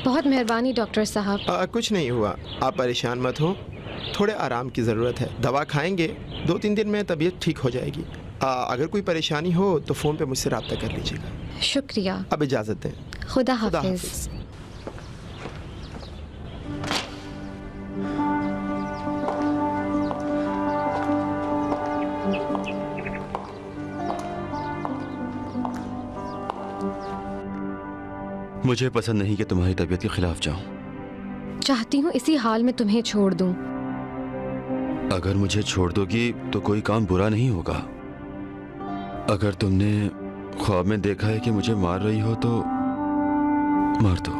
बहुत मेहरबानी डॉक्टर साहब। कुछ नहीं हुआ, आप परेशान मत हो। थोड़े आराम की ज़रूरत है, दवा खाएंगे 2-3 दिन में तबीयत ठीक हो जाएगी। अगर कोई परेशानी हो तो फ़ोन पे मुझसे रब्ता कर लीजिएगा। शुक्रिया। अब इजाज़त दें। खुदा खुदा हाफिज़। हाफिज़। मुझे पसंद नहीं कि तुम्हारी तबीयत के खिलाफ जाऊं। चाहती हूँ इसी हाल में तुम्हें छोड़ दूं। अगर मुझे छोड़ दोगी तो कोई काम बुरा नहीं होगा। अगर तुमने ख्वाब में देखा है कि मुझे मार रही हो तो मार दो।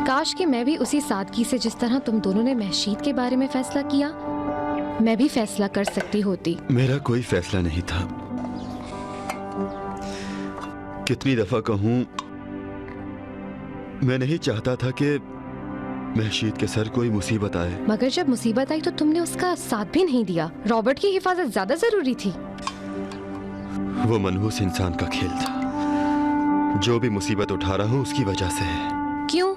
काश कि मैं भी उसी सादगी से जिस तरह तुम दोनों ने महशीद के बारे में फैसला किया, मैं भी फैसला कर सकती होती। मेरा कोई फैसला नहीं था। कितनी दफा कहूं, मैं नहीं चाहता था कि महशीद के सर कोई मुसीबत आए। मगर जब मुसीबत आई तो तुमने उसका साथ भी नहीं दिया। रॉबर्ट की हिफाजत ज्यादा जरूरी थी। वो मनहूस इंसान का खेल था। जो भी मुसीबत उठा रहा हूं उसकी वजह से है। क्यों?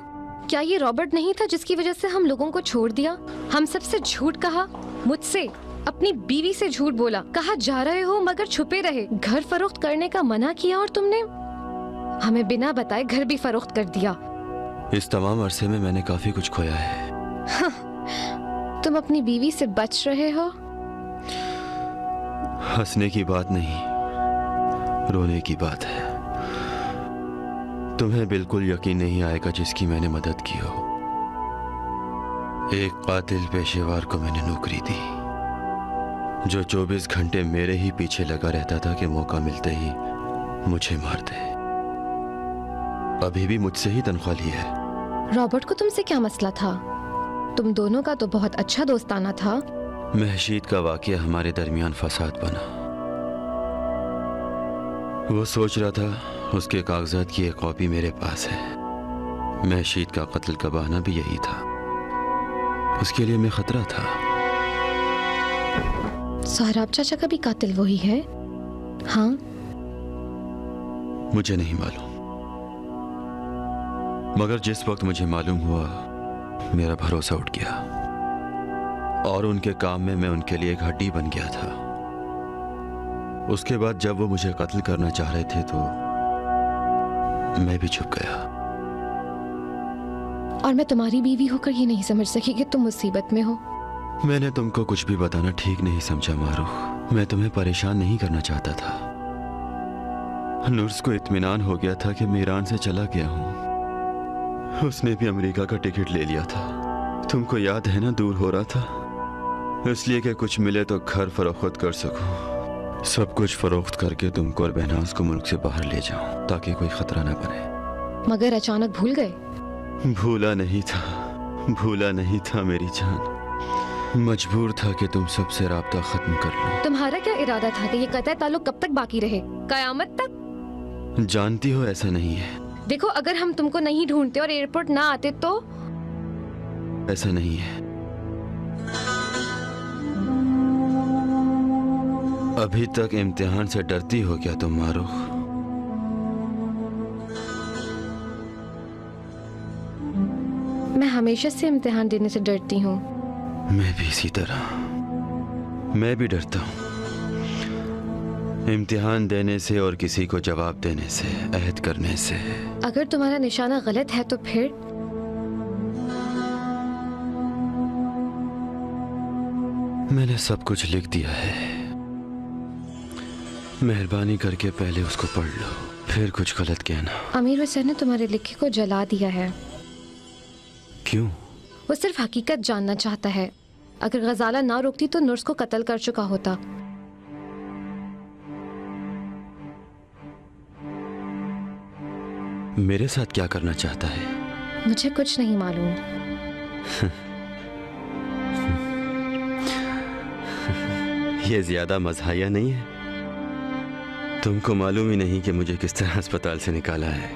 क्या ये रॉबर्ट नहीं था जिसकी वजह से हम लोगों को छोड़ दिया? हम सबसे झूठ कहा, मुझसे, अपनी बीवी से झूठ बोला, कहा जा रहे हो मगर छुपे रहे, घर फरोख्त करने का मना किया और तुमने हमें बिना बताए घर भी फरोख्त कर दिया। इस तमाम अरसे में मैंने काफी कुछ खोया है। तुम अपनी बीवी से बच रहे हो? हंसने की बात नहीं, रोने की बात है। तुम्हें बिल्कुल यकीन नहीं आएगा जिसकी मैंने मदद की हो। एक कातिल पेशेवर को मैंने नौकरी दी जो 24 घंटे मेरे ही पीछे लगा रहता था कि मौका मिलते ही मुझे मार दे। अभी भी मुझसे ही तनख्वाह ली है। रॉबर्ट को तुमसे क्या मसला था? तुम दोनों का तो बहुत अच्छा दोस्ताना था। महशीद का वाकया हमारे दरमियान फसाद बना। वो सोच रहा था उसके कागजात की एक कॉपी मेरे पास है। महशीद का कत्ल का बहाना भी यही था। उसके लिए मैं खतरा था। सोहराब चाचा का भी कातिल वही है? हाँ, मुझे नहीं मालूम, मगर जिस वक्त मुझे मालूम हुआ मेरा भरोसा उठ गया और उनके काम में मैं उनके लिए एक हड्डी बन गया था। उसके बाद जब वो मुझे कत्ल करना चाह रहे थे तो मैं भी छुप गया। और मैं तुम्हारी बीवी होकर ये नहीं समझ सकी कि तुम मुसीबत में हो। मैंने तुमको कुछ भी बताना ठीक नहीं समझा मारूख। मैं तुम्हें परेशान नहीं करना चाहता था। नुर्स को इत्मीनान हो गया था कि मैं ईरान से चला गया हूँ। उसने भी अमेरिका का टिकट ले लिया था। तुमको याद है ना, दूर हो रहा था इसलिए कि कुछ मिले तो घर फरोख्त कर सकूं। सब कुछ फरोख्त करके तुमको और बहनाज को मुल्क से बाहर ले जाऊं ताकि कोई खतरा ना बने। मगर अचानक भूल गए? भूला नहीं था मेरी जान। मजबूर था कि तुम सबसे राब्ता खत्म कर लो। तुम्हारा क्या इरादा था कि ये कतई ताल्लुक कब तक बाकी रहे? कयामत तक? जानती हो ऐसा नहीं है। देखो, अगर हम तुमको नहीं ढूंढते और एयरपोर्ट ना आते तो? ऐसा नहीं है। अभी तक इम्तिहान से डरती हो क्या तुम मारूख? मैं हमेशा से इम्तिहान देने से डरती हूँ। मैं भी इसी तरह। मैं भी डरता हूँ इम्तिहान देने से और किसी को जवाब देने से, अहद करने से। अगर तुम्हारा निशाना गलत है तो फिर? मैंने सब कुछ लिख दिया है। मेहरबानी करके पहले उसको पढ़ लो, फिर कुछ गलत कहना। अमीर हुसैन ने तुम्हारे लिखे को जला दिया है। क्यों? वो सिर्फ हकीकत जानना चाहता है। अगर गजाला ना रोकती तो नुर्स को कत्ल कर चुका होता। मेरे साथ क्या करना चाहता है? मुझे कुछ नहीं मालूम। ये ज्यादा मज़ाहिया नहीं है? तुमको मालूम ही नहीं कि मुझे किस तरह अस्पताल से निकाला है।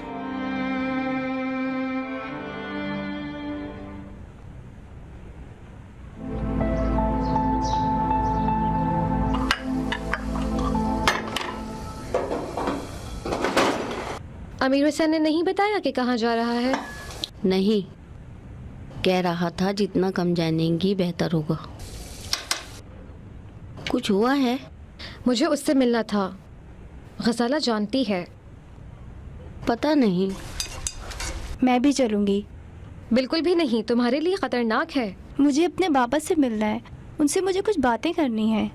अमीर हुसैन ने नहीं बताया कि कहाँ जा रहा है? नहीं, कह रहा था जितना कम जानेंगी बेहतर होगा। कुछ हुआ है? मुझे उससे मिलना था। गजाला जानती है। पता नहीं। मैं भी चलूँगी। बिल्कुल भी नहीं, तुम्हारे लिए खतरनाक है। मुझे अपने बाबा से मिलना है, उनसे मुझे कुछ बातें करनी है।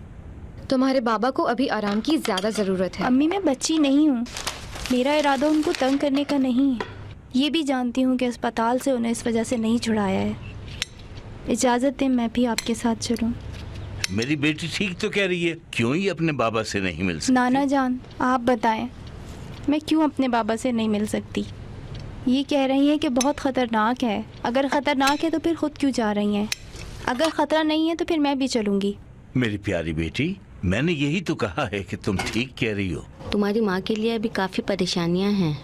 तुम्हारे बाबा को अभी आराम की ज़्यादा ज़रूरत है। अम्मी, मैं बच्ची नहीं हूँ। मेरा इरादा उनको तंग करने का नहीं है। ये भी जानती हूँ कि अस्पताल से उन्हें इस वजह से नहीं छुड़ाया है। इजाज़त दें मैं भी आपके साथ चलूँ। मेरी बेटी ठीक तो कह रही है, क्यों ही अपने बाबा से नहीं मिल सकती? नाना जान, आप बताएं, मैं क्यों अपने बाबा से नहीं मिल सकती? ये कह रही हैं कि बहुत ख़तरनाक है। अगर ख़तरनाक है तो फिर ख़ुद क्यों जा रही हैं? अगर ख़तरा नहीं है तो फिर मैं भी चलूँगी। मेरी प्यारी बेटी, मैंने यही तो कहा है कि तुम ठीक कह रही हो। तुम्हारी माँ के लिए अभी काफ़ी परेशानियाँ हैं।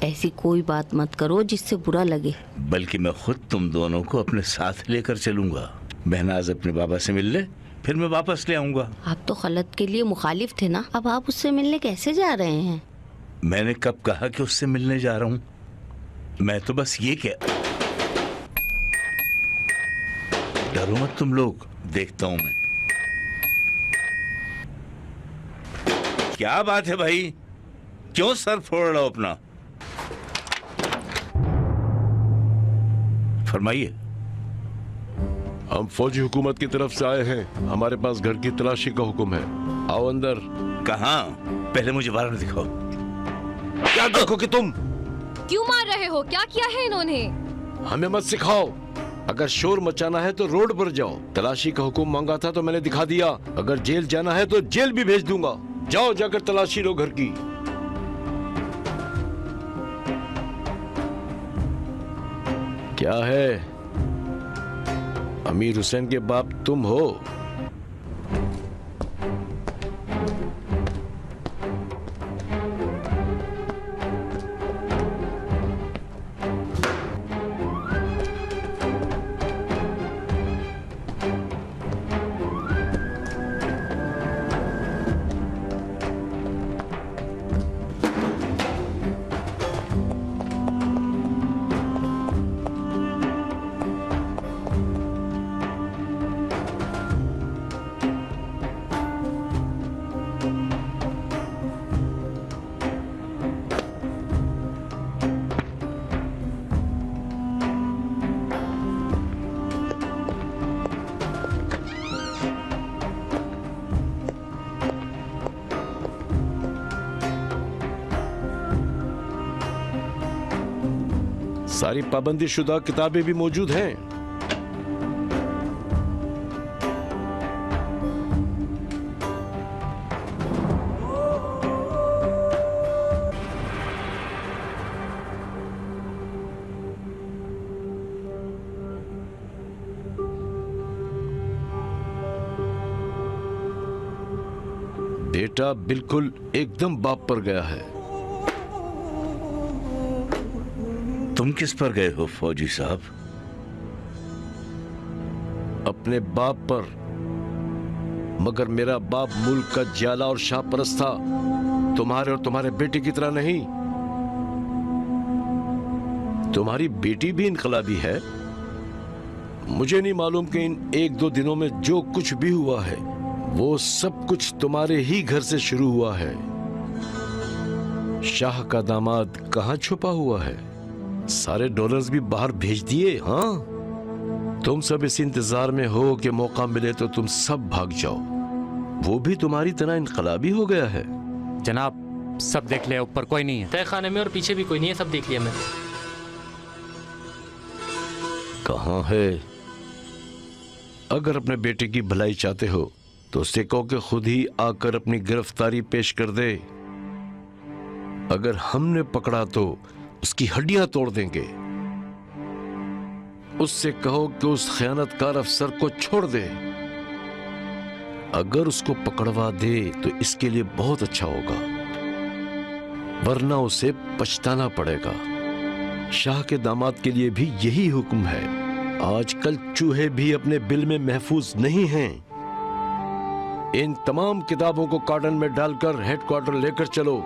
ऐसी कोई बात मत करो जिससे बुरा लगे। बल्कि मैं खुद तुम दोनों को अपने साथ लेकर चलूंगा। बहनाज अपने बाबा से मिल ले, फिर मैं वापस ले आऊंगा। आप तो खलत के लिए मुखालिफ थे ना, अब आप उससे मिलने कैसे जा रहे हैं? मैंने कब कहा कि उससे मिलने जा रहा हूँ? मैं तो बस ये कह, डरो मत तुम लोग, देखता हूं मैं। क्या बात है भाई, क्यों सर फोड़ रहे हो अपना? फरमाइए। हम फौजी हुकूमत की तरफ से आए हैं, हमारे पास घर की तलाशी का हुक्म है। आओ अंदर। कहाँ? पहले मुझे वारंट दिखाओ। क्या देखोगे तुम? क्यों मार रहे हो? क्या किया है इन्होंने? हमें मत सिखाओ। अगर शोर मचाना है तो रोड पर जाओ। तलाशी का हुक्म मांगा था तो मैंने दिखा दिया। अगर जेल जाना है तो जेल भी भेज दूंगा। जाओ, जाकर तलाशी लो घर की। क्या है? अमीर हुसैन के बाप तुम हो? सारी पाबंदी शुदा किताबें भी मौजूद हैं। बेटा बिल्कुल एकदम बाप पर गया है। तुम किस पर गए हो फौजी साहब? अपने बाप पर। मगर मेरा बाप मुल्क का ज्याला और शाहपरस्त था, तुम्हारे और तुम्हारे बेटे की तरह नहीं। तुम्हारी बेटी भी इनकलाबी है। मुझे नहीं मालूम कि इन 1-2 दिनों में जो कुछ भी हुआ है वो सब कुछ तुम्हारे ही घर से शुरू हुआ है। शाह का दामाद कहाँ छुपा हुआ है? सारे डॉलर्स भी बाहर भेज दिए। हाँ, तुम सब इस इंतजार में हो कि मौका मिले तो तुम सब भाग जाओ। वो भी तुम्हारी तरह इनकलाबी हो गया है। जनाब, सब देख लिया, ऊपर कोई नहीं है। तहखाने में और पीछे भी कोई नहीं है, सब देख लिया मैंने। कहाँ है? अगर अपने बेटे की भलाई चाहते हो तो उससे कहो कि खुद ही आकर अपनी गिरफ्तारी पेश कर दे। अगर हमने पकड़ा तो उसकी हड्डियां तोड़ देंगे। उससे कहो कि उस खयानतकार अफसर को छोड़ दे। अगर उसको पकड़वा दे तो इसके लिए बहुत अच्छा होगा, वरना उसे पछताना पड़ेगा। शाह के दामाद के लिए भी यही हुक्म है। आजकल चूहे भी अपने बिल में महफूज नहीं हैं। इन तमाम किताबों को कार्टन में डालकर हेडक्वार्टर लेकर चलो।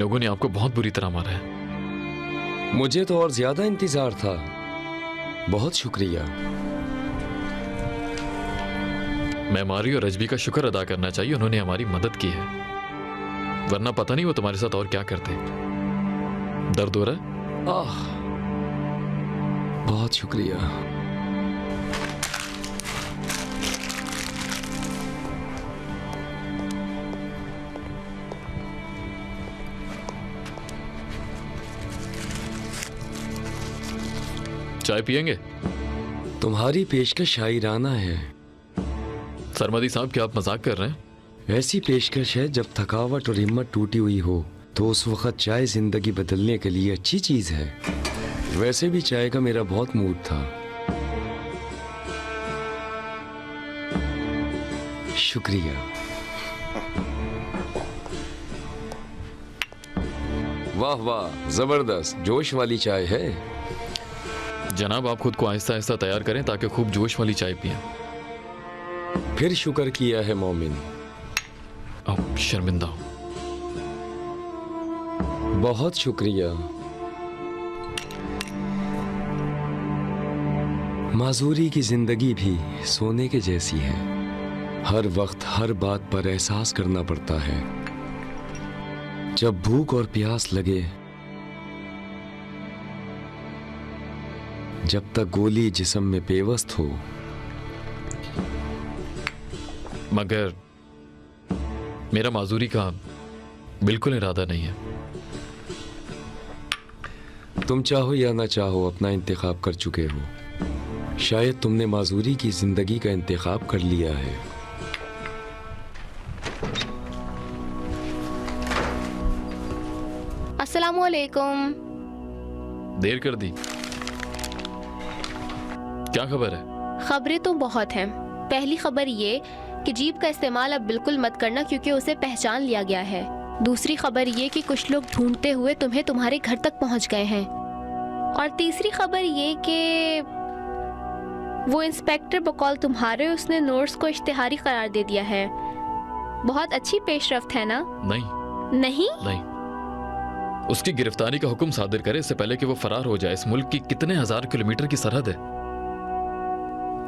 लोगों ने आपको बहुत बुरी तरह मारा है। मुझे तो और ज्यादा इंतजार था। बहुत शुक्रिया। मैं मारी और रजबी का शुक्र अदा करना चाहिए, उन्होंने हमारी मदद की है, वरना पता नहीं वो तुम्हारे साथ और क्या करते। दर्द हो रहा है? बहुत शुक्रिया। चाय पियेंगे? तुम्हारी पेशकश शायराना है। सरमदी साहब, क्या आप मजाक कर रहे हैं? ऐसी पेशकश है जब थकावट और हिम्मत टूटी हुई हो तो उस वक्त चाय जिंदगी बदलने के लिए अच्छी चीज है। वैसे भी चाय का मेरा बहुत मूड था। शुक्रिया। वाह वाह, जबरदस्त जोश वाली चाय है। जनाब, आप खुद को आहिस्ता आहिस्ता तैयार करें ताकि खूब जोश वाली चाय पिएं। फिर शुक्र किया है मोमिन। अब शर्मिंदा हूं। बहुत शुक्रिया। माजूरी की जिंदगी भी सोने के जैसी है। हर वक्त हर बात पर एहसास करना पड़ता है। जब भूख और प्यास लगे, जब तक गोली जिस्म में पेवस्त हो। मगर मेरा माजूरी का बिल्कुल इरादा नहीं है। तुम चाहो या ना चाहो अपना इंतखाब कर चुके हो। शायद तुमने माजूरी की जिंदगी का इंतखाब कर लिया है। अस्सलामुअलैकुम। देर कर दी। क्या खबर है? खबरें तो बहुत हैं। पहली खबर ये कि जीप का इस्तेमाल अब बिल्कुल मत करना क्योंकि उसे पहचान लिया गया है। दूसरी खबर ये कि कुछ लोग ढूंढते हुए तुम्हारे घर तक पहुंच गए हैं। और तीसरी खबर ये कि वो इंस्पेक्टर बकौल तुम्हारे उसने नोट्स को इश्तिहारी करार दे दिया है। बहुत अच्छी पेशरफ्त है ना? नहीं नहीं नहीं, उसकी गिरफ्तारी का हुक्म सादिर करे इससे पहले कि वो फरार हो जाए। इस मुल्क की कितने हजार किलोमीटर की सरहद है।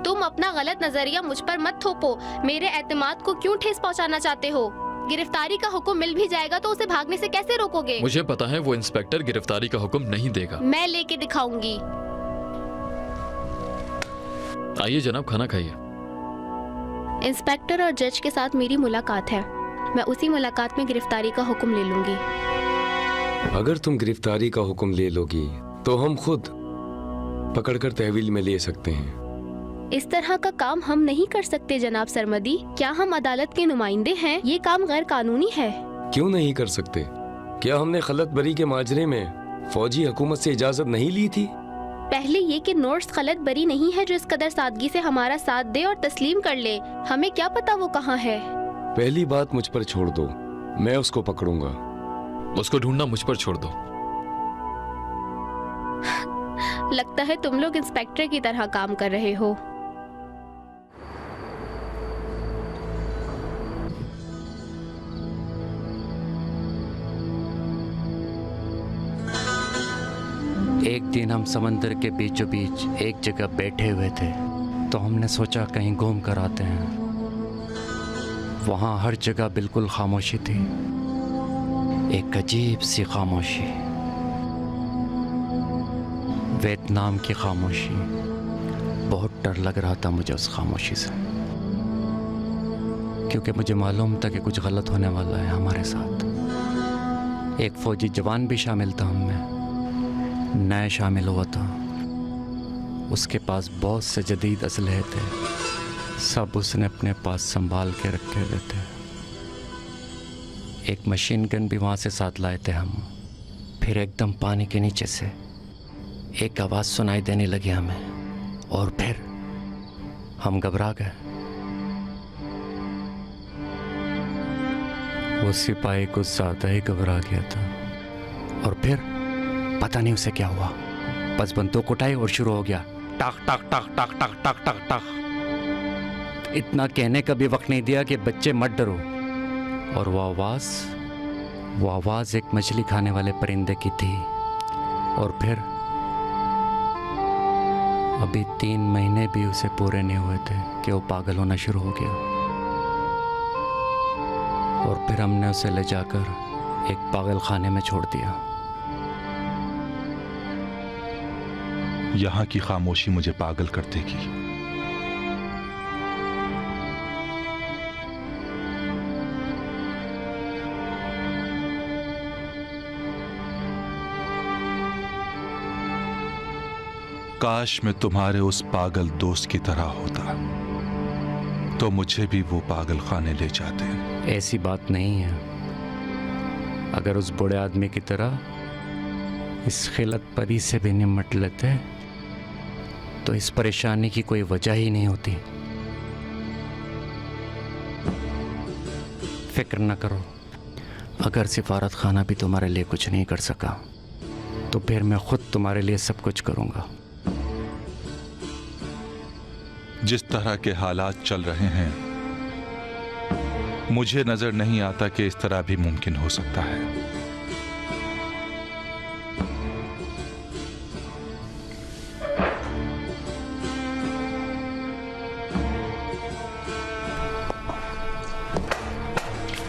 तुम अपना गलत नजरिया मुझ पर मत थोपो। मेरे एतमाद को क्यों ठेस पहुंचाना चाहते हो? गिरफ्तारी का हुक्म मिल भी जाएगा तो उसे भागने से कैसे रोकोगे? मुझे पता है वो इंस्पेक्टर गिरफ्तारी का हुक्म नहीं देगा। मैं लेके दिखाऊंगी। आइए जनाब, खाना खाइए। इंस्पेक्टर और जज के साथ मेरी मुलाकात है। मैं उसी मुलाकात में गिरफ्तारी का हुक्म ले लूंगी। अगर तुम गिरफ्तारी का हुक्म ले लोगी तो हम खुद पकड़कर तहवील में ले सकते हैं। इस तरह का काम हम नहीं कर सकते जनाब सरमदी। क्या हम अदालत के नुमाइंदे हैं? ये काम गैर कानूनी है। क्यों नहीं कर सकते? क्या हमने खलत बरी के माजरे में फौजी हुकूमत से इजाजत नहीं ली थी? पहले ये कि नोट्स खलत बरी नहीं है जो इस कदर सादगी से हमारा साथ दे और तस्लीम कर ले। हमें क्या पता वो कहाँ है। पहली बात मुझ पर छोड़ दो, मैं उसको पकड़ूंगा। उसको ढूंढना मुझ पर छोड़ दो। लगता है तुम लोग इंस्पेक्टर की तरह काम कर रहे हो। एक दिन हम समंदर के बीचों बीच एक जगह बैठे हुए थे तो हमने सोचा कहीं घूम कर आते हैं। वहाँ हर जगह बिल्कुल खामोशी थी, एक अजीब सी खामोशी, वियतनाम की खामोशी। बहुत डर लग रहा था मुझे उस खामोशी से, क्योंकि मुझे मालूम था कि कुछ गलत होने वाला है हमारे साथ। एक फौजी जवान भी शामिल था, हमें नया शामिल हुआ था। उसके पास बहुत से जदीद असलहे थे, सब उसने अपने पास संभाल के रखे हुए थे। एक मशीन गन भी वहाँ से साथ लाए थे हम। फिर एकदम पानी के नीचे से एक आवाज़ सुनाई देने लगी हमें और फिर हम घबरा गए। वो सिपाही कुछ ज़्यादा ही घबरा गया था और फिर पता नहीं उसे क्या हुआ, बस बंदूक उठाई और शुरू हो गया टक टक टक टक टक टक टक टक। इतना कहने का भी वक्त नहीं दिया कि बच्चे मत डरो, और वो आवाज़ वो आवाज़ एक मछली खाने वाले परिंदे की थी। और फिर अभी 3 महीने भी उसे पूरे नहीं हुए थे कि वो पागल होना शुरू हो गया। और फिर हमने उसे ले जाकर एक पागल खाने में छोड़ दिया। यहाँ की खामोशी मुझे पागल कर देगी। काश मैं तुम्हारे उस पागल दोस्त की तरह होता तो मुझे भी वो पागल खाने ले जाते। ऐसी बात नहीं है। अगर उस बूढ़े आदमी की तरह इस खिलत परी से भी निमट लेते तो इस परेशानी की कोई वजह ही नहीं होती। फिक्र न करो, अगर सिफारत खाना भी तुम्हारे लिए कुछ नहीं कर सका तो फिर मैं खुद तुम्हारे लिए सब कुछ करूंगा। जिस तरह के हालात चल रहे हैं मुझे नजर नहीं आता कि इस तरह भी मुमकिन हो सकता है।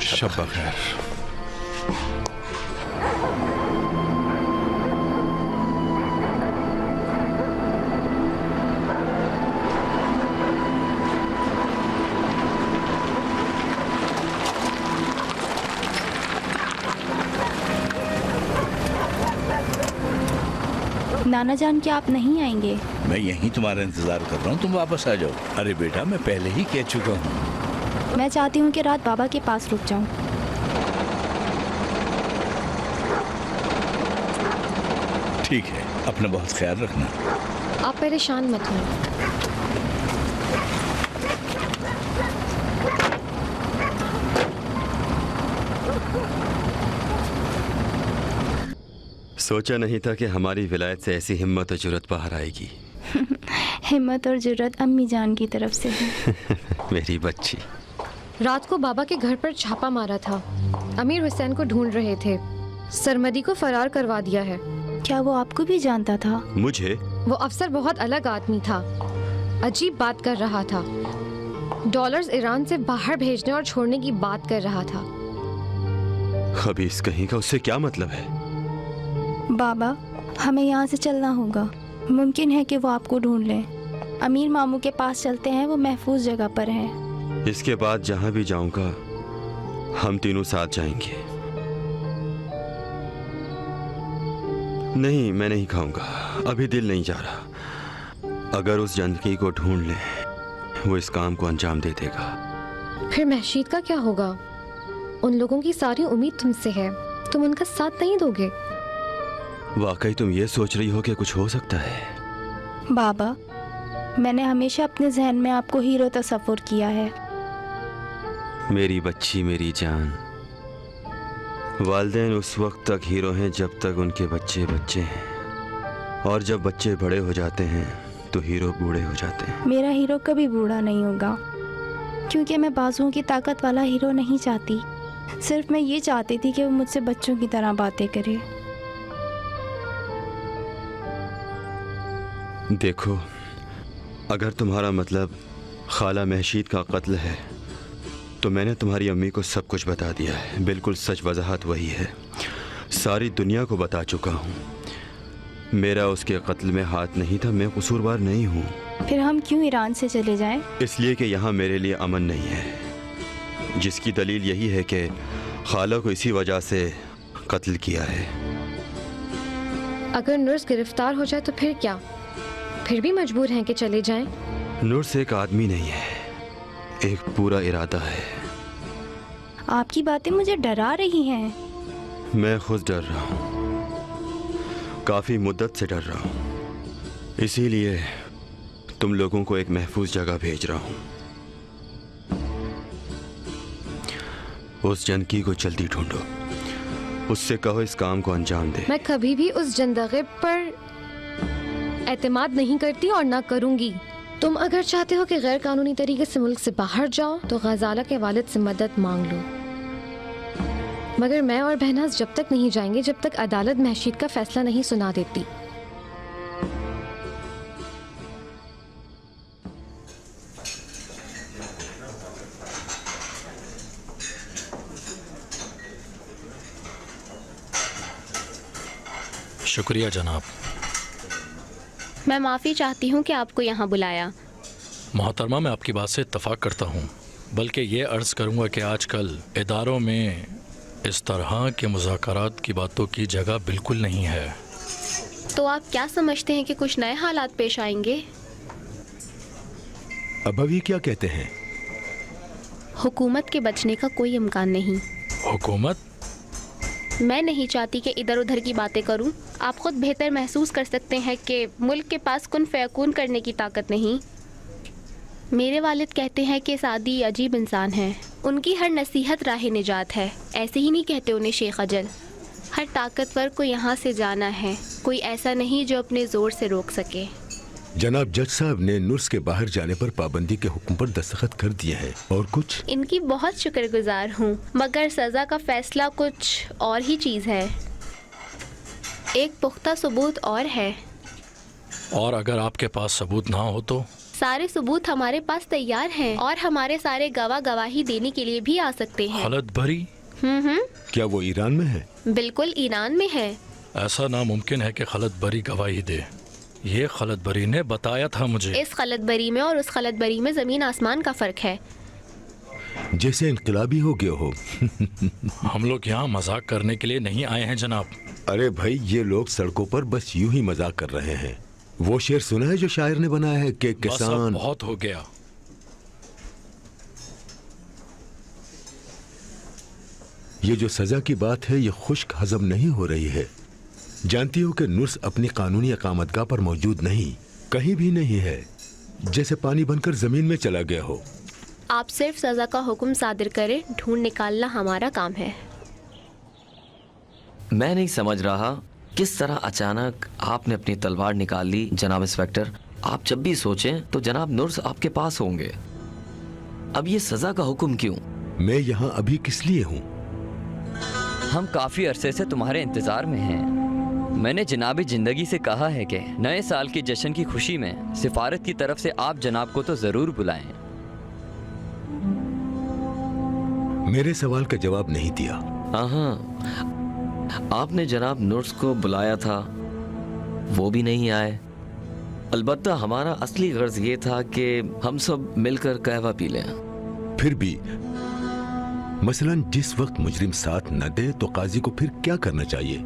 शब बखैर। नाना जान, क्या आप नहीं आएंगे? मैं यहीं तुम्हारा इंतजार कर रहा हूँ, तुम वापस आ जाओ। अरे बेटा, मैं पहले ही कह चुका हूँ। मैं चाहती हूँ कि रात बाबा के पास रुक जाऊँ। ठीक है, अपना बहुत ख्याल रखना। आप परेशान मत हो। सोचा नहीं था कि हमारी विलायत से ऐसी हिम्मत और जुर्रत बाहर आएगी। हिम्मत और जुर्रत अम्मी जान की तरफ से है। मेरी बच्ची। रात को बाबा के घर पर छापा मारा था। अमीर हुसैन को ढूंढ रहे थे। सरमदी को फरार करवा दिया है। क्या वो आपको भी जानता था? मुझे? वो अफसर बहुत अलग आदमी था। अजीब बात कर रहा था। डॉलर्स ईरान से बाहर भेजने और छोड़ने की बात कर रहा था। खबीस कहीं का, उससे क्या मतलब है? बाबा, हमें यहाँ से चलना होगा। मुमकिन है कि वो आपको ढूंढ लें। अमीर मामू के पास चलते हैं, वो महफूज जगह पर हैं। इसके बाद जहाँ भी जाऊंगा हम तीनों साथ जाएंगे। नहीं, मैं नहीं खाऊंगा, अभी दिल नहीं जा रहा। अगर उस जनकी को ढूंढ लें वो इस काम को अंजाम दे देगा। फिर महशीद का क्या होगा? उन लोगों की सारी उम्मीद तुमसे है, तुम उनका साथ नहीं दोगे? वाकई तुम ये सोच रही हो कि कुछ हो सकता है? बाबा, मैंने हमेशा अपने जहन में आपको हीरो तस्वुर किया है। मेरी बच्ची, मेरी जान। वालिदैन उस वक्त तक हीरो हैं जब तक उनके बच्चे बच्चे हैं, और जब बच्चे बड़े हो जाते हैं तो हीरो बूढ़े हो जाते हैं। मेरा हीरो कभी बूढ़ा नहीं होगा, क्योंकि मैं बाजुओं की ताकत वाला हीरो नहीं चाहती। सिर्फ मैं ये चाहती थी कि वो मुझसे बच्चों की तरह बातें करे। देखो, अगर तुम्हारा मतलब खाला महशीद का कत्ल है तो मैंने तुम्हारी अम्मी को सब कुछ बता दिया है। बिल्कुल सच वजाहत वही है। सारी दुनिया को बता चुका हूँ। मेरा उसके कत्ल में हाथ नहीं था, मैं कसूरवार नहीं हूँ। फिर हम क्यों ईरान से चले जाएं? इसलिए कि यहाँ मेरे लिए अमन नहीं है, जिसकी दलील यही है कि खाला को इसी वजह से कत्ल किया है। अगर नर्स गिरफ्तार हो जाए तो फिर क्या? फिर भी मजबूर हैं कि चले जाएं? नर्स एक आदमी नहीं है, एक पूरा इरादा है। आपकी बातें मुझे डरा रही हैं। मैं खुद डर रहा हूँ, काफी मुद्दत से डर रहा हूँ। इसीलिए तुम लोगों को एक महफूज जगह भेज रहा हूँ। उस जनकी को जल्दी ढूंढो, उससे कहो इस काम को अंजाम दे। मैं कभी भी उस जंदगे पर एतमाद नहीं करती और ना करूंगी। तुम अगर चाहते हो कि गैर कानूनी तरीके से मुल्क से बाहर जाओ तो गजाला के वालिद से मदद मांग लो। मगर मैं और बहनाज जब तक नहीं जाएंगे जब तक अदालत महशीद का फैसला नहीं सुना देती। शुक्रिया जनाब। मैं माफ़ी चाहती हूँ कि आपको यहाँ बुलाया। मोहतरमा, मैं आपकी बात से इत्तफाक करता हूँ, बल्कि ये अर्ज़ करूँगा कि आजकल इदारों में इस तरह के मुज़ाकरात की बातों की जगह बिल्कुल नहीं है। तो आप क्या समझते हैं कि कुछ नए हालात पेश आएंगे? अब अभी क्या कहते हैं? हुकूमत के बचने का कोई इम्कान नहीं। हुकूमत? मैं नहीं चाहती कि इधर उधर की बातें करूं। आप खुद बेहतर महसूस कर सकते हैं कि मुल्क के पास कुन फ़यकून करने की ताकत नहीं। मेरे वालिद कहते हैं कि सादी अजीब इंसान है, उनकी हर नसीहत राह निजात है। ऐसे ही नहीं कहते उन्हें शेख अजल। हर ताकतवर को यहाँ से जाना है, कोई ऐसा नहीं जो अपने ज़ोर से रोक सके। जनाब जज साहब ने नुर्स के बाहर जाने पर पाबंदी के हुक्म पर दस्तखत कर दिए हैं। और कुछ? इनकी बहुत शुक्रगुजार हूँ, मगर सज़ा का फ़ैसला कुछ और ही चीज़ है। एक पुख्ता सबूत और है। और अगर आपके पास सबूत ना हो तो? सारे सबूत हमारे पास तैयार हैं और हमारे सारे गवाह गवाही देने के लिए भी आ सकते हैं। खलत भरी? क्या वो ईरान में है? बिल्कुल ईरान में है। ऐसा नामुमकिन है कि खलत भरी गवाही दे। ये खलत बरी ने बताया था मुझे। इस खलत बरी में और उस खलत बरी में ज़मीन आसमान का फ़र्क है। जैसे इनकलाबी हो गया हो। हम लोग यहाँ मजाक करने के लिए नहीं आए हैं जनाब। अरे भाई, ये लोग सड़कों पर बस यूं ही मजाक कर रहे हैं। वो शेर सुना है जो शायर ने बनाया है कि किसान। बहुत हो गया। ये जो सजा की बात है ये खुश्क हजम नहीं हो रही है। जानती हो कि नुर्स अपनी कानूनी अकामतगाह पर मौजूद नहीं, कहीं भी नहीं है, जैसे पानी बनकर जमीन में चला गया हो। आप सिर्फ सजा का हुक्म सादिर करें, ढूंढ निकालना हमारा काम है। मैं नहीं समझ रहा किस तरह अचानक आपने अपनी तलवार निकाल ली जनाब इंस्पेक्टर। आप जब भी सोचें तो जनाब नुर्स आपके पास होंगे। अब ये सजा का हुक्म क्यों? मैं यहाँ अभी किस लिए हूँ? हम काफी अरसे से तुम्हारे इंतजार में हैं। मैंने जनाबी जिंदगी से कहा है कि नए साल के जश्न की खुशी में सिफारत की तरफ से आप जनाब को तो जरूर बुलाएं। मेरे सवाल का जवाब नहीं दिया। हाँ, आपने जनाब नुर्स को बुलाया था, वो भी नहीं आए। अलबत्ता हमारा असली गर्ज ये था कि हम सब मिलकर कहवा पी लें। फिर भी मसलन जिस वक्त मुजरिम साथ न दे तो काजी को फिर क्या करना चाहिए?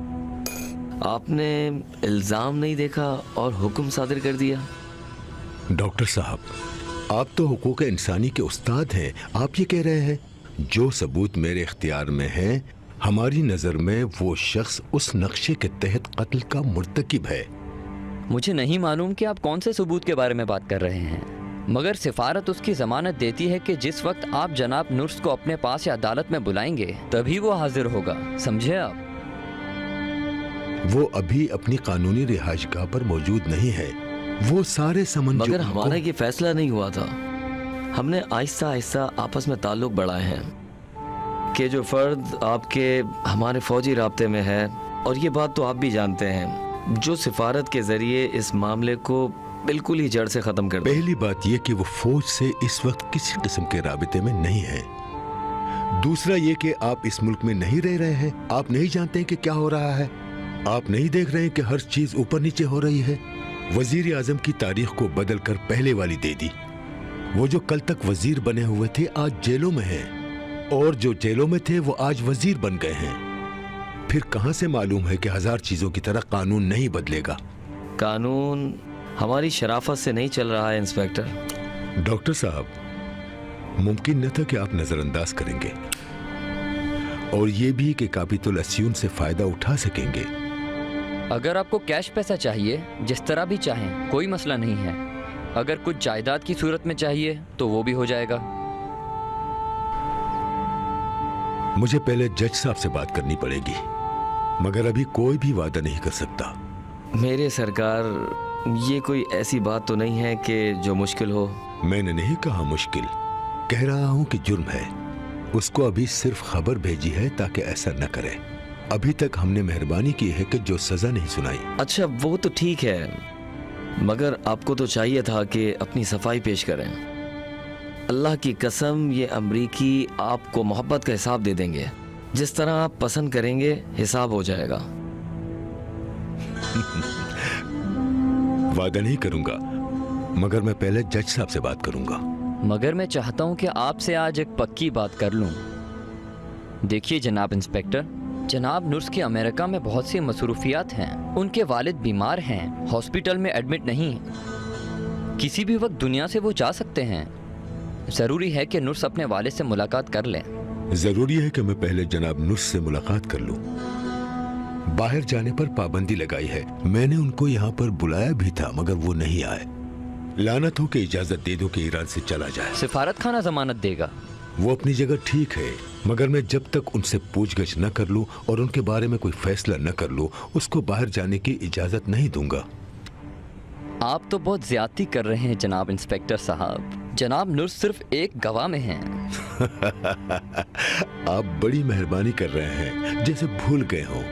आपने इल्जाम नहीं देखा और हुक्म सादिर कर दिया। डॉक्टर साहब, आप तो हुकूक इंसानी के उस्ताद हैं। आप ये कह रहे हैं जो सबूत मेरे इख्तियार में है, हमारी नजर में वो शख्स उस नक्शे के तहत कत्ल का मुर्तकिब है। मुझे नहीं मालूम कि आप कौन से सबूत के बारे में बात कर रहे हैं, मगर सिफारत उसकी जमानत देती है कि जिस वक्त आप जनाब नुर्स को अपने पास या अदालत में बुलाएंगे तभी वो हाजिर होगा। समझे आप? वो अभी अपनी कानूनी रिहाइशगाह पर मौजूद नहीं है। वो सारे समन मगर हमारा ये फैसला नहीं हुआ था। हमने आहिस्ता आहिस्ता आपस में ताल्लुक बढ़ाए हैं कि जो फर्द आपके हमारे फौजी राब्ते में है, और ये बात तो आप भी जानते हैं, जो सिफारत के जरिए इस मामले को बिल्कुल ही जड़ से खत्म कर दे। पहली बात ये कि वो फौज से इस वक्त किसी किस्म के राबिते में नहीं है। दूसरा ये कि आप इस मुल्क में नहीं रह रहे हैं। आप नहीं जानते हैं कि क्या हो रहा है। आप नहीं देख रहे हैं कि हर चीज ऊपर नीचे हो रही है। वजीर आजम की तारीख को बदल कर पहले वाली दे दी। वो जो कल तक वजीर बने हुए थे आज जेलों में हैं, और जो जेलों में थे वो आज वजीर बन गए हैं। फिर कहां से मालूम है कि हजार चीजों की तरह कानून नहीं बदलेगा? कानून हमारी शराफत से नहीं चल रहा है इंस्पेक्टर। डॉक्टर साहब, मुमकिन न था कि आप नजरअंदाज करेंगे, और ये भी कि काबितुल अस्यून से फायदा उठा सकेंगे। अगर आपको कैश पैसा चाहिए, जिस तरह भी चाहें, कोई मसला नहीं है। अगर कुछ जायदाद की सूरत में चाहिए तो वो भी हो जाएगा। मुझे पहले जज साहब से बात करनी पड़ेगी, मगर अभी कोई भी वादा नहीं कर सकता। मेरे सरकार, ये कोई ऐसी बात तो नहीं है कि जो मुश्किल हो। मैंने नहीं कहा मुश्किल, कह रहा हूं कि जुर्म है। उसको अभी सिर्फ खबर भेजी है ताकि ऐसा न करे। अभी तक हमने मेहरबानी की है कि जो सजा नहीं सुनाई। अच्छा वो तो ठीक है, मगर आपको तो चाहिए था कि अपनी सफाई पेश करें। अल्लाह की कसम, ये अमरीकी आपको मोहब्बत का हिसाब दे देंगे। जिस तरह आप पसंद करेंगे हिसाब हो जाएगा। वादा नहीं करूंगा, मगर मैं पहले जज साहब से बात करूंगा। मगर मैं चाहता हूं कि आपसे आज एक पक्की बात कर लूं। देखिए जनाब इंस्पेक्टर, जनाब नुर्स की अमेरिका में बहुत सी मसरूफियात हैं। उनके वालिद बीमार हैं, हॉस्पिटल में एडमिट नहीं हैं। किसी भी वक्त दुनिया से वो जा सकते हैं। ज़रूरी है कि नुर्स अपने वालिद से मुलाकात कर लें। जरूरी है कि मैं पहले जनाब नुर्स से मुलाकात कर लूं। बाहर जाने पर पाबंदी लगाई है। मैंने उनको यहाँ पर बुलाया भी था मगर वो नहीं आए। लानत हो के इजाजत दे दो कि ईरान से चला जाए। सिफारत खाना जमानत देगा। वो अपनी जगह ठीक है, मगर मैं जब तक उनसे पूछगछ न कर लूं और उनके बारे में कोई फैसला न कर लूं, उसको बाहर जाने की इजाजत नहीं दूंगा। आप तो बहुत ज्यादती कर रहे हैं जनाब इंस्पेक्टर साहब। जनाब नुर्स सिर्फ एक गवाह में हैं। आप बड़ी मेहरबानी कर रहे हैं, जैसे भूल गए हो।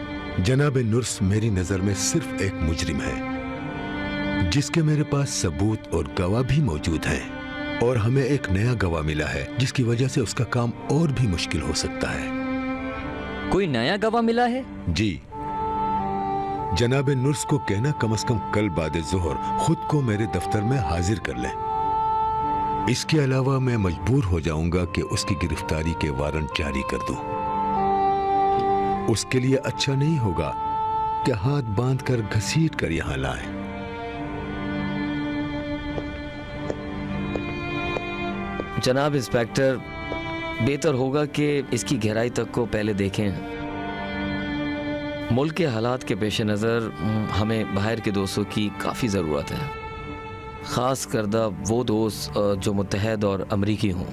जनाब नुर्स मेरी नजर में सिर्फ एक मुजरिम है, जिसके मेरे पास सबूत और गवाह भी मौजूद हैं। और हमें एक नया गवाह मिला है, जिसकी वजह से उसका काम और भी मुश्किल हो सकता है। कोई नया गवाह मिला है? जी। जनाब नुर्स को कहना कम से कम कल बाद जोहर खुद को मेरे दफ्तर में हाजिर कर लें। इसके अलावा मैं मजबूर हो जाऊंगा कि उसकी गिरफ्तारी के वारंट जारी कर दूं। उसके लिए अच्छा नहीं होगा कि हाथ बांधकर घसीट कर यहां लाएं। जनाब इंस्पेक्टर, बेहतर होगा कि इसकी गहराई तक को पहले देखें। मुल्क के हालात के पेश नज़र हमें बाहर के दोस्तों की काफ़ी ज़रूरत है, ख़ास करदा वो दोस्त जो मुत्तहद और अमरीकी हों।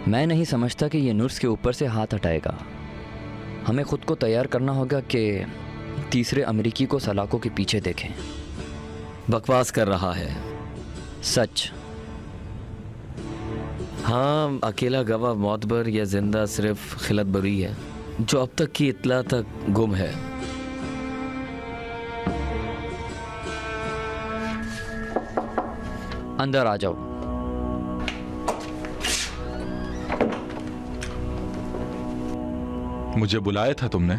मैं नहीं समझता कि ये नुर्स के ऊपर से हाथ हटाएगा। हमें खुद को तैयार करना होगा कि तीसरे अमेरिकी को सलाखों के पीछे देखें। बकवास कर रहा है। सच। हाँ, अकेला गवाह मौतबर या जिंदा सिर्फ खिलत बरी है, जो अब तक की इत्ला तक गुम है। अंदर आ जाओ। मुझे बुलाया था तुमने?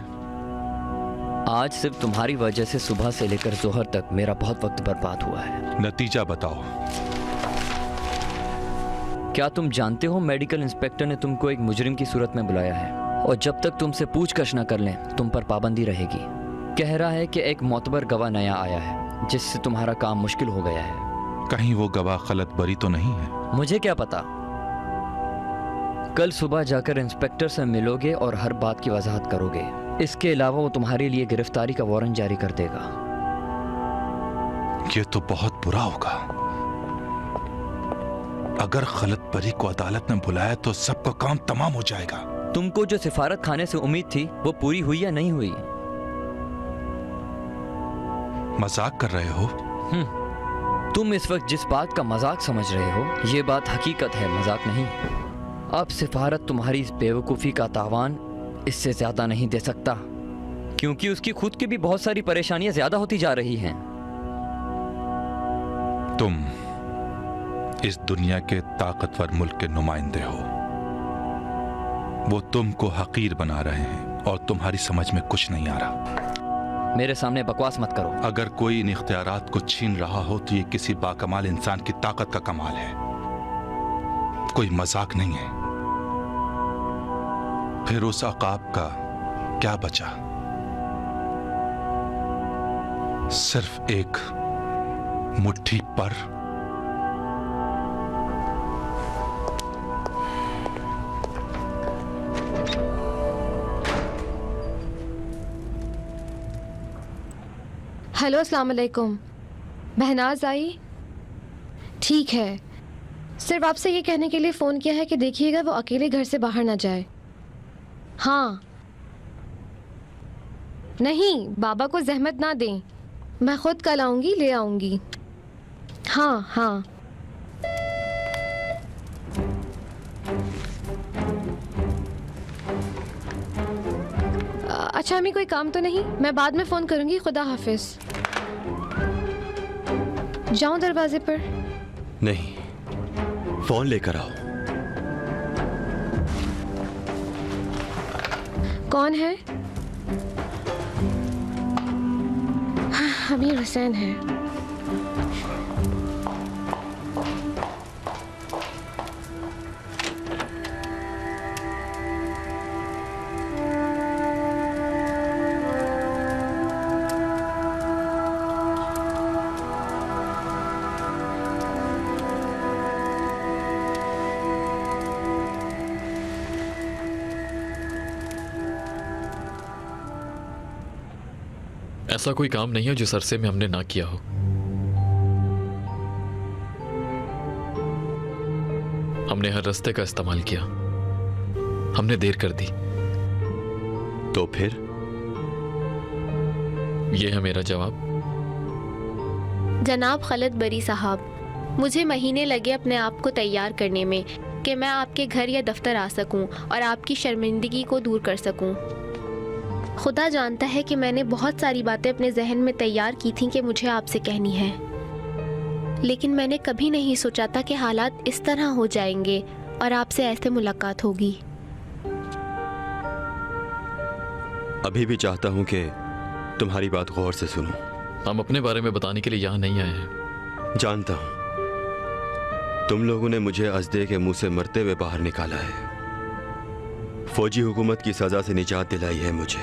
आज सिर्फ तुम्हारी वजह से सुबह से लेकर जोहर तक मेरा बहुत वक्त बर्बाद हुआ है। नतीजा बताओ। क्या तुम जानते हो मेडिकल इंस्पेक्टर ने तुमको एक मुजरिम की सूरत में बुलाया है, और जब तक तुमसे पूछताछ न कर लें तुम पर पाबंदी रहेगी। कह रहा है कि एक मोतबर गवाह नया आया है, जिससे तुम्हारा काम मुश्किल हो गया है। कहीं वो गवाह गलत बरी तो नहीं है? मुझे क्या पता। कल सुबह जाकर इंस्पेक्टर से मिलोगे और हर बात की वजाहत करोगे। इसके अलावा वो तुम्हारे लिए गिरफ्तारी का वारंट जारी कर देगा। ये तो बहुत बुरा होगा। अगर गलत बरी को अदालत ने बुलाया तो सबका काम तमाम हो जाएगा। तुमको जो सिफारत खाने से उम्मीद थी वो पूरी हुई या नहीं हुई? मजाक कर रहे हो? तुम इस वक्त जिस बात का मजाक समझ रहे हो, ये बात हकीकत है, मजाक नहीं। अब सिफारत तुम्हारी इस बेवकूफ़ी का तावान इससे ज़्यादा नहीं दे सकता, क्योंकि उसकी खुद की भी बहुत सारी परेशानियां ज़्यादा होती जा रही हैं। तुम इस दुनिया के ताकतवर मुल्क के नुमाइंदे हो। वो तुमको हकीर बना रहे हैं और तुम्हारी समझ में कुछ नहीं आ रहा। मेरे सामने बकवास मत करो। अगर कोई इन इख्तियारात को छीन रहा हो तो ये किसी बाकमाल इंसान की ताकत का कमाल है, कोई मजाक नहीं है। फिर उस अकाब का क्या बचा? सिर्फ एक मुट्ठी पर। हेलो, अस्सलाम वालेकुम। बहनाज आई? ठीक है, सिर्फ आपसे ये कहने के लिए फ़ोन किया है कि देखिएगा वो अकेले घर से बाहर ना जाए। हाँ, नहीं, बाबा को जहमत ना दें, मैं खुद कल आऊंगी, ले आऊंगी। हाँ हाँ। अच्छा अम्मी, कोई काम तो नहीं? मैं बाद में फ़ोन करूंगी। खुदा हाफिज। जाऊं दरवाजे पर? नहीं, फोन लेकर आओ। कौन है? अमीर हुसैन है। ऐसा कोई काम नहीं है जिस अरसे में हमने ना किया हो। हमने हर रास्ते का इस्तेमाल किया, हमने देर कर दी। तो फिर ये है मेरा जवाब। जनाब खलत बरी साहब, मुझे महीने लगे अपने आप को तैयार करने में कि मैं आपके घर या दफ्तर आ सकूं और आपकी शर्मिंदगी को दूर कर सकूं। खुदा जानता है कि मैंने बहुत सारी बातें अपने जहन में तैयार की थीं कि मुझे आपसे कहनी है, लेकिन मैंने कभी नहीं सोचा था कि हालात इस तरह हो जाएंगे और आपसे ऐसे मुलाकात होगी। अभी भी चाहता हूं कि तुम्हारी बात गौर से सुनूं। हम अपने बारे में बताने के लिए यहाँ नहीं आए हैं। जानता हूं तुम लोगों ने मुझे अजदे के मुंह से मरते हुए बाहर निकाला है। फौजी हुकूमत की सजा से निजात दिलाई है मुझे,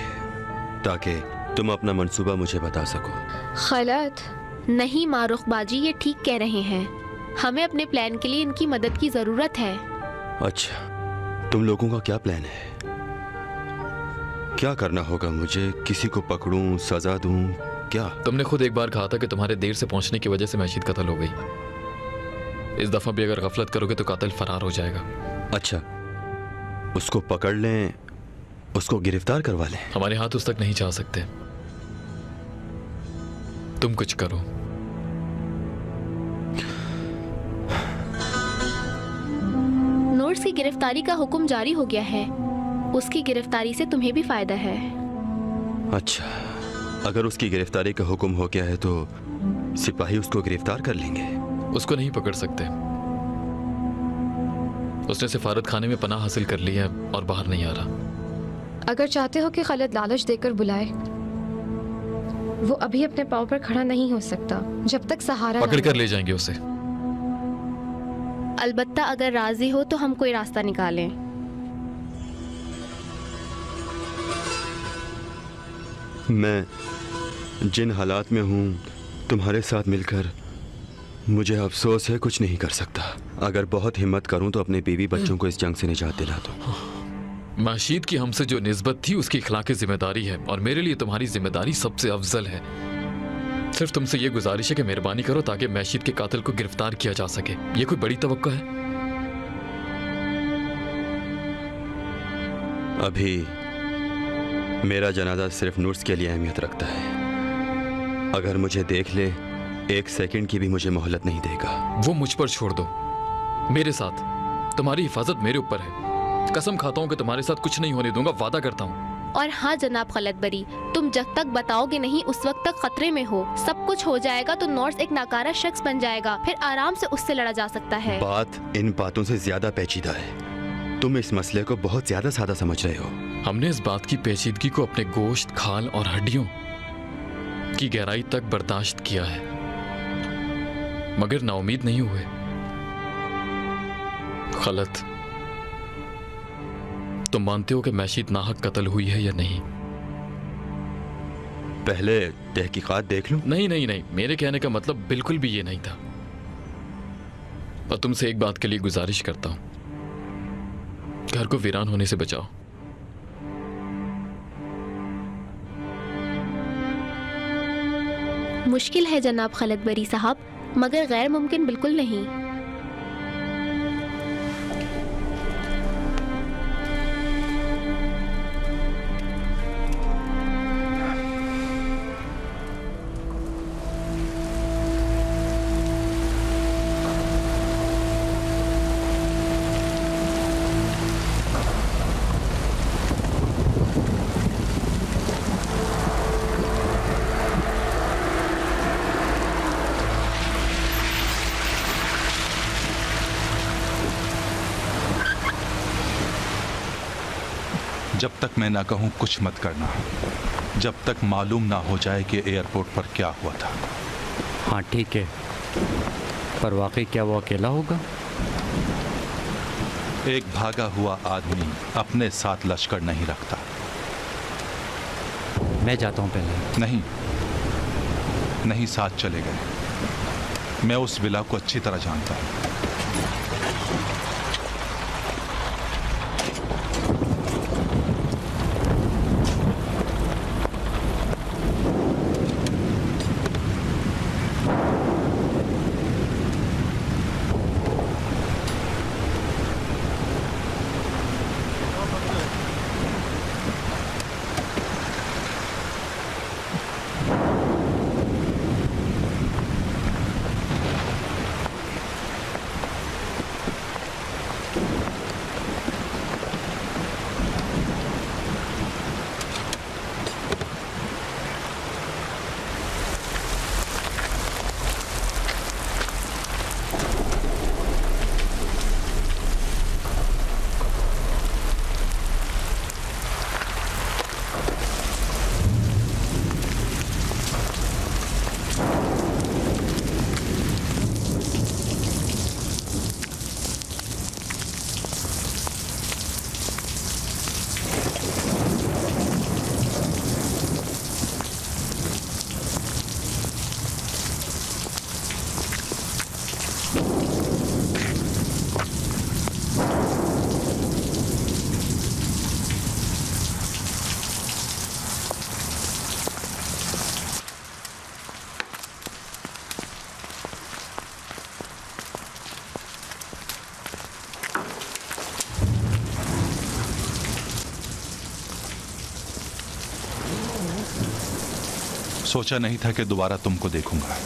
ताकि तुम अपना मंसूबा मुझे बता सको। खलत नहीं मारुख बाजी, ये ठीक कह रहे हैं। हमें अपने प्लान के लिए इनकी मदद की जरूरत है। अच्छा, तुम लोगों का क्या प्लान है? क्या करना होगा मुझे? किसी को पकड़ूं, सजा दूं, क्या? तुमने खुद एक बार कहा था कि तुम्हारे देर से पहुंचने की वजह से मैशीद कत्ल हो गई। इस दफा भी अगर गफलत करोगे तो कातिल फरार हो जाएगा। अच्छा, उसको पकड़ लें, उसको गिरफ्तार करवा लें। हमारे हाथ उस तक नहीं जा सकते। तुम कुछ करो। नोट्स की गिरफ्तारी का हुक्म जारी हो गया है। उसकी गिरफ्तारी से तुम्हें भी फायदा है। अच्छा, अगर उसकी गिरफ्तारी का हुक्म हो गया है तो सिपाही उसको गिरफ्तार कर लेंगे। उसको नहीं पकड़ सकते। उसने सिफारत खाने में पनाह हासिल कर ली है और बाहर नहीं आ रहा। अगर चाहते हो कि खलत लालच देकर बुलाए, वो अभी अपने पाँव पर खड़ा नहीं हो सकता जब तक सहारा पकड़ कर ले जाएंगे उसे। अलबत्ता अगर राजी हो तो हम कोई रास्ता निकालें। मैं जिन हालात में हूँ तुम्हारे साथ मिलकर मुझे अफसोस है, कुछ नहीं कर सकता। अगर बहुत हिम्मत करूं तो अपने बीवी बच्चों को इस जंग से निजात दिला दूं। माशीद की हमसे जो निस्बत थी उसकी इखलाकी जिम्मेदारी है और मेरे लिए तुम्हारी जिम्मेदारी सबसे अफजल है। सिर्फ तुमसे ये गुजारिश है कि मेहरबानी करो ताकि माशीद के कातिल को गिरफ्तार किया जा सके। ये कोई बड़ी तवक्को है? अभी मेरा जनाजा सिर्फ नूर्स के लिए अहमियत रखता है। अगर मुझे देख ले, एक सेकंड की भी मुझे मोहलत नहीं देगा। वो मुझ पर छोड़ दो, मेरे साथ। तुम्हारी हिफाजत मेरे ऊपर है। कसम खाता हूँ कि तुम्हारे साथ कुछ नहीं होने दूंगा, वादा करता हूँ। और हाँ जनाब खलत बरी, तुम जब तक बताओगे नहीं उस वक्त तक खतरे में हो। सब कुछ हो जाएगा तो नॉर्स एक नाकारा शख्स बन जाएगा, फिर आराम से उससे लड़ा जा सकता है। बात इन बातों से ज्यादा पेचीदा है। तुम इस मसले को बहुत ज्यादा सादा समझ रहे हो। हमने इस बात की पेचीदगी को अपने गोश्त, खाल और हड्डियों की गहराई तक बर्दाश्त किया है, मगर नाउमीद नहीं हुए। खलत, तुम मानते हो कि मैशीद नाहक कत्ल हुई है या नहीं? पहले तहकीकात देख लूं। नहीं नहीं नहीं, मेरे कहने का मतलब बिल्कुल भी ये नहीं था। और तुमसे एक बात के लिए गुजारिश करता हूं, घर को वीरान होने से बचाओ। मुश्किल है जनाब खलत बरी साहब, मगर गैर मुमकिन बिल्कुल नहीं। जब तक मैं ना कहूं कुछ मत करना, जब तक मालूम ना हो जाए कि एयरपोर्ट पर क्या हुआ था। हाँ ठीक है, पर वाकई क्या वो अकेला होगा? एक भागा हुआ आदमी अपने साथ लश्कर नहीं रखता। मैं जाता हूँ पहले। नहीं नहीं, साथ चले गए। मैं उस विला को अच्छी तरह जानता हूँ। सोचा नहीं था कि दोबारा तुमको देखूंगा,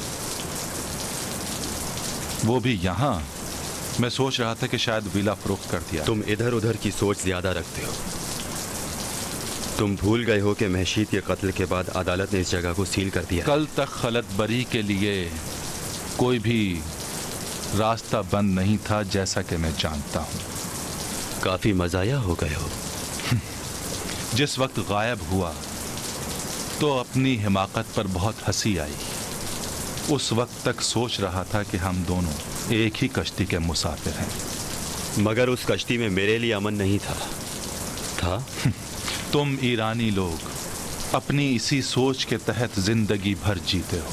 वो भी यहां। मैं सोच रहा था कि शायद विला फरोख्त कर दिया। तुम इधर उधर की सोच ज्यादा रखते हो। तुम भूल गए हो कि महशीद के कत्ल के बाद अदालत ने इस जगह को सील कर दिया। कल तक खलत बरी के लिए कोई भी रास्ता बंद नहीं था, जैसा कि मैं जानता हूं। काफी मजाया हो गए हो। जिस वक्त गायब हुआ तो अपनी हिमाकत पर बहुत हंसी आई। उस वक्त तक सोच रहा था कि हम दोनों एक ही कश्ती के मुसाफिर हैं। मगर उस कश्ती में मेरे लिए अमन नहीं था। तुम ईरानी लोग अपनी इसी सोच के तहत जिंदगी भर जीते हो।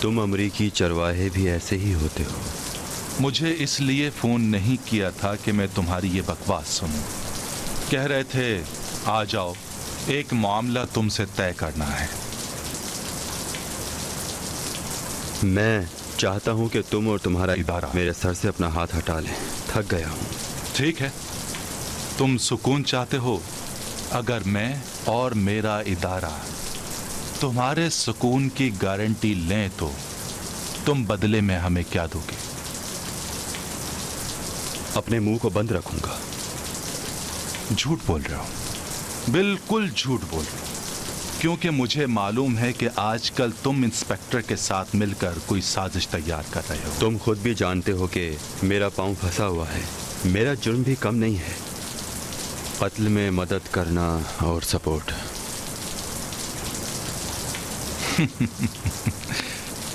तुम अमरीकी चरवाहे भी ऐसे ही होते हो। मुझे इसलिए फोन नहीं किया था कि मैं तुम्हारी ये बकवास सुनूं। कह रहे थे आ जाओ, एक मामला तुमसे तय करना है। मैं चाहता हूं कि तुम और तुम्हारा इदारा मेरे सर से अपना हाथ हटा लें। थक गया हूं। ठीक है, तुम सुकून चाहते हो। अगर मैं और मेरा इदारा तुम्हारे सुकून की गारंटी लें तो तुम बदले में हमें क्या दोगे? अपने मुंह को बंद रखूंगा। झूठ बोल रहे हो, बिल्कुल झूठ बोल रहे हो, क्योंकि मुझे मालूम है कि आजकल तुम इंस्पेक्टर के साथ मिलकर कोई साजिश तैयार कर रहे हो। तुम खुद भी जानते हो कि मेरा पांव फंसा हुआ है। मेरा जुर्म भी कम नहीं है। कत्ल में मदद करना और सपोर्ट।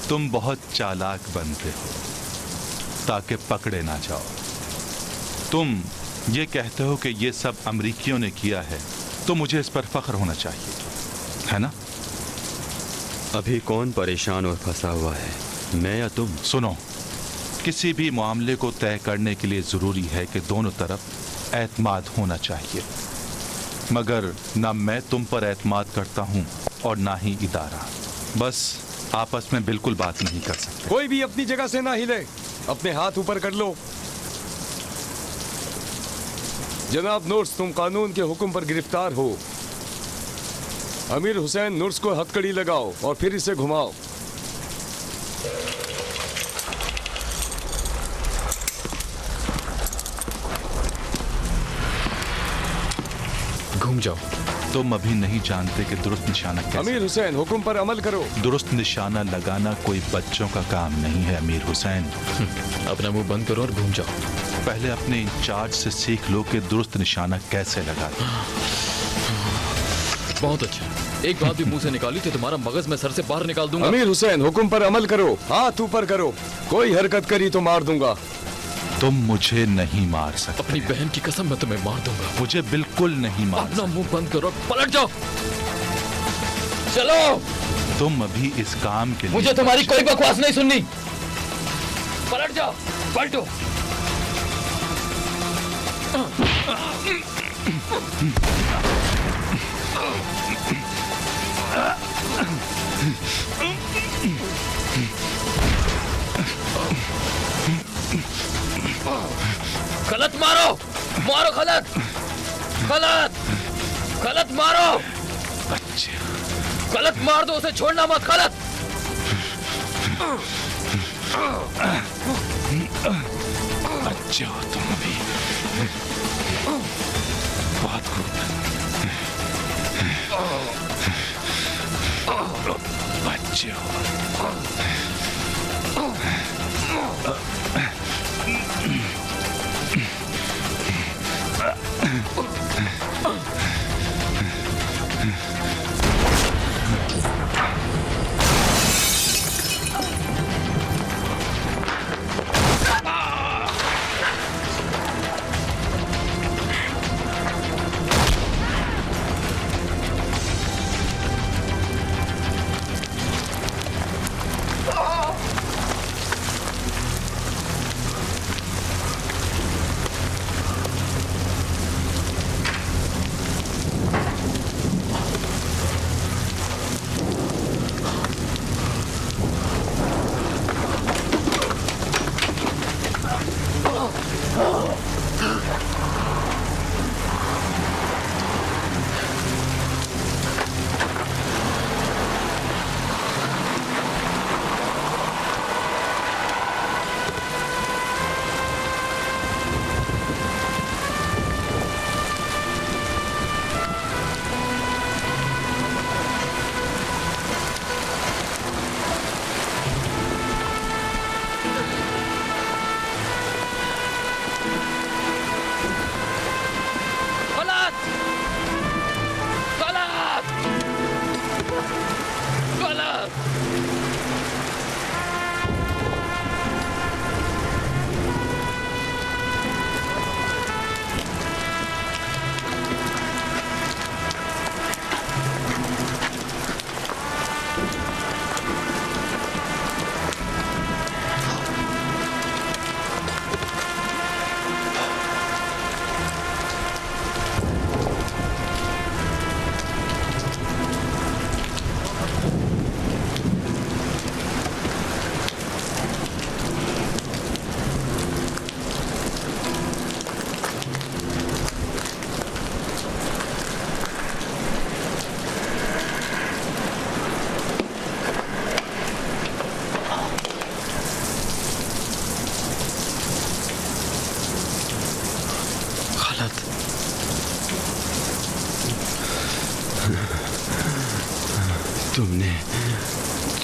तुम बहुत चालाक बनते हो ताकि पकड़े ना जाओ। तुम ये कहते हो कि ये सब अमरीकियों ने किया है, तो मुझे इस पर फख्र होना चाहिए, है ना? अभी कौन परेशान और फंसा हुआ है, मैं या तुम? सुनो, किसी भी मामले को तय करने के लिए जरूरी है कि दोनों तरफ एतमाद होना चाहिए। मगर ना मैं तुम पर एतमाद करता हूं और ना ही इदारा। बस आपस में बिल्कुल बात नहीं कर सकते। कोई भी अपनी जगह से ना हिले, अपने हाथ ऊपर कर लो। जनाब नुर्स, तुम कानून के हुक्म पर गिरफ्तार हो। अमीर हुसैन नुर्स को हथकड़ी लगाओ और फिर इसे घुमाओ। घूम जाओ। तुम अभी नहीं जानते कि दुरुस्त निशाना कैसे। अमीर हुसैन, हुक्म पर अमल करो। दुरुस्त निशाना लगाना कोई बच्चों का काम नहीं है अमीर हुसैन। अपना मुंह बंद करो और घूम जाओ। पहले अपने इंचार्ज से सीख लो कि दुरुस्त निशाना कैसे लगाते। बहुत अच्छा, एक बात भी मुंह से निकाली तो तुम्हारा मगज में सर से बाहर निकाल दूंगा। अमीर हुसैन, हुक्म पर अमल करो, हाथ ऊपर करो। कोई हरकत करी तो मार दूंगा। तुम मुझे नहीं मार सकते। अपनी बहन की कसम मैं तुम्हें मार दूंगा। मुझे बिल्कुल नहीं मार। अपना मुंह बंद करो, पलट जाओ। चलो। तुम अभी इस काम के लिए। मुझे तुम्हारी कोई बकवास नहीं सुननी। पलट जाओ, पलटो। गलत मारो, मारो गलत, गलत, गलत मारो। गलत मार दो उसे, छोड़ना मत। गलत। अच्छे हो तुम अभी, बहुत खूब। अच्छे हो।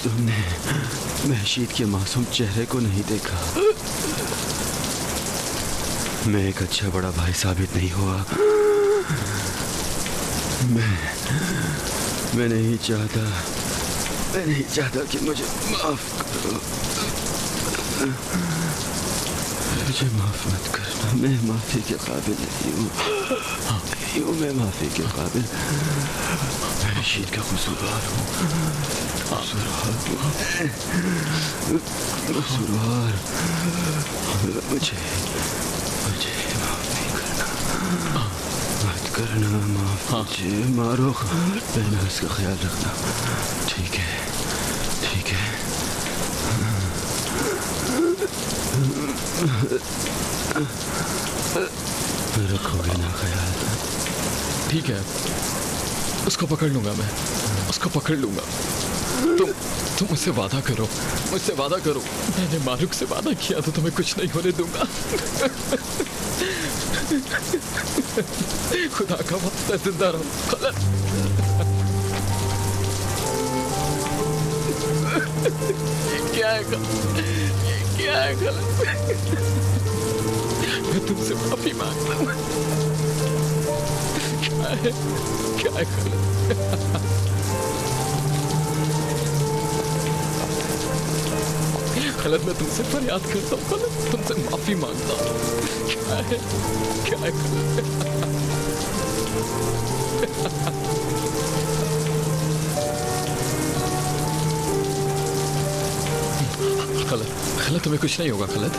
तुमने महशीद के मासूम चेहरे को नहीं देखा। मैं एक अच्छा बड़ा भाई साबित नहीं हुआ। मैं नहीं चाहता कि मुझे माफ करो। मुझे माफ मत करना, मैं माफी के काबिल नहीं हूँ। मैं माफी के काबिल महशीद का कसूरवार हूँ। मुझे माफी करना, मत करना। माफ मुझे मारो, बेनाज का ख्याल रखना। ठीक है, ठीक है। रखोगे ना ख्याल? ठीक है, उसको पकड़ लूंगा मैं, उसको पकड़ लूंगा। तुम मुझसे वादा करो, मुझसे वादा करो। मैंने मारुक से वादा किया तो तुम्हें कुछ नहीं होने दूंगा। खुदा का वास्ता जिंदा रहो खलत। ये क्या है खलत? ये क्या है खलत? मैं तुमसे माफी मांगता हूँ। क्या है खलत? खलत मैं तुमसे फरियाद करता हूँ खलत, तुमसे माफी मांगता हूँ। क्या है खलत? खलत तुम्हें कुछ नहीं होगा खलत।